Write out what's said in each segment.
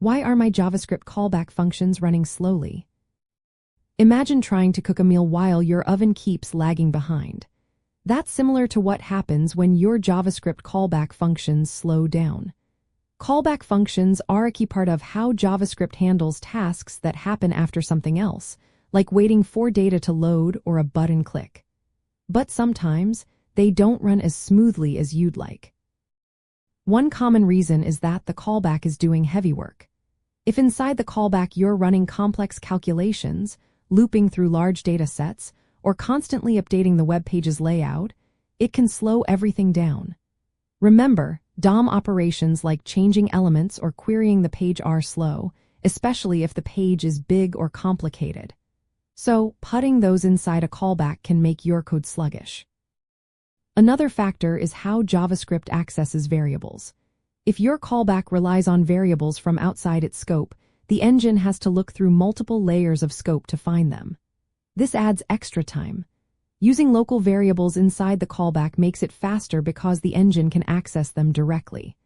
Why are my JavaScript callback functions running slowly? Imagine trying to cook a meal while your oven keeps lagging behind. That's similar to what happens when your JavaScript callback functions slow down. Callback functions are a key part of how JavaScript handles tasks that happen after something else, like waiting for data to load or a button click. But sometimes, they don't run as smoothly as you'd like. One common reason is that the callback is doing heavy work. If inside the callback you're running complex calculations, looping through large data sets, or constantly updating the web page's layout, it can slow everything down. Remember, DOM operations like changing elements or querying the page are slow, especially if the page is big or complicated. So, putting those inside a callback can make your code sluggish. Another factor is how JavaScript accesses variables. If your callback relies on variables from outside its scope, the engine has to look through multiple layers of scope to find them. This adds extra time. Using local variables inside the callback makes it faster because the engine can access them directly.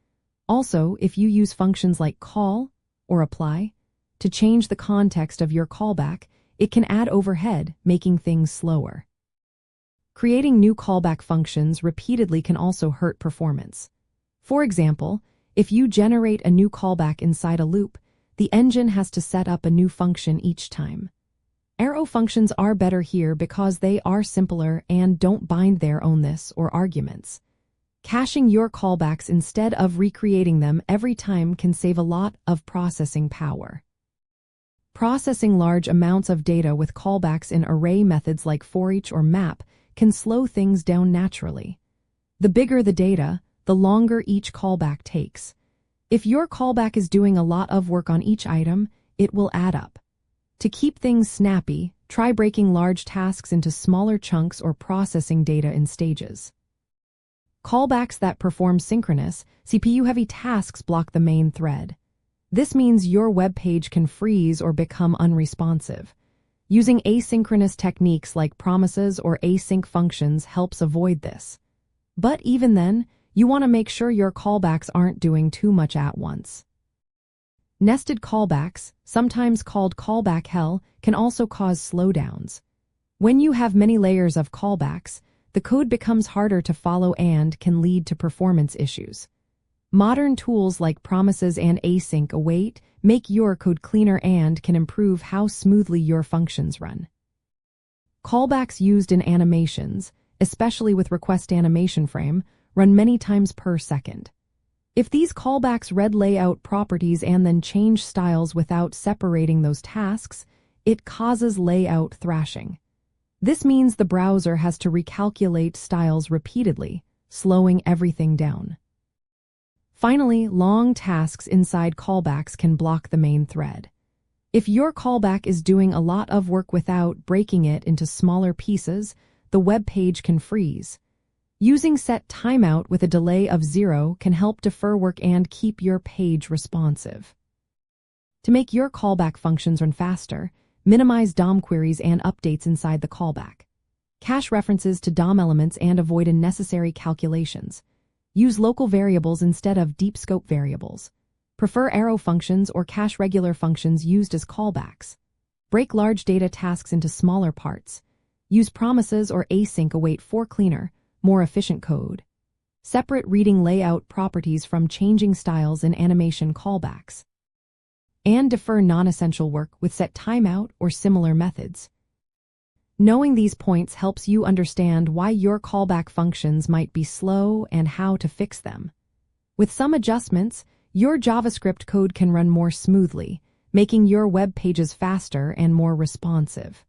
Also, if you use functions like call or apply to change the context of your callback, it can add overhead, making things slower. Creating new callback functions repeatedly can also hurt performance. For example, if you generate a new callback inside a loop, the engine has to set up a new function each time. Arrow functions are better here because they are simpler and don't bind their own this or arguments. Caching your callbacks instead of recreating them every time can save a lot of processing power. Processing large amounts of data with callbacks in array methods like forEach or map can slow things down naturally. The bigger the data, the longer each callback takes. If your callback is doing a lot of work on each item, it will add up. To keep things snappy, try breaking large tasks into smaller chunks or processing data in stages. Callbacks that perform synchronous, CPU-heavy tasks block the main thread. This means your web page can freeze or become unresponsive. Using asynchronous techniques like promises or async functions helps avoid this. But even then, you want to make sure your callbacks aren't doing too much at once. Nested callbacks, sometimes called callback hell, can also cause slowdowns. When you have many layers of callbacks, the code becomes harder to follow and can lead to performance issues. Modern tools like promises and async await make your code cleaner and can improve how smoothly your functions run. Callbacks used in animations, especially with request animation frame, run many times per second. If these callbacks read layout properties and then change styles without separating those tasks, it causes layout thrashing. This means the browser has to recalculate styles repeatedly, slowing everything down. Finally, long tasks inside callbacks can block the main thread. If your callback is doing a lot of work without breaking it into smaller pieces, the web page can freeze. Using set timeout with a delay of 0 can help defer work and keep your page responsive. To make your callback functions run faster, minimize DOM queries and updates inside the callback. Cache references to DOM elements and avoid unnecessary calculations. Use local variables instead of deep scope variables. Prefer arrow functions or cache regular functions used as callbacks. Break large data tasks into smaller parts. Use promises or async await for cleaner, more efficient code. Separate reading layout properties from changing styles in animation callbacks. And defer non-essential work with set timeout or similar methods. Knowing these points helps you understand why your callback functions might be slow and how to fix them. With some adjustments, your JavaScript code can run more smoothly, making your web pages faster and more responsive.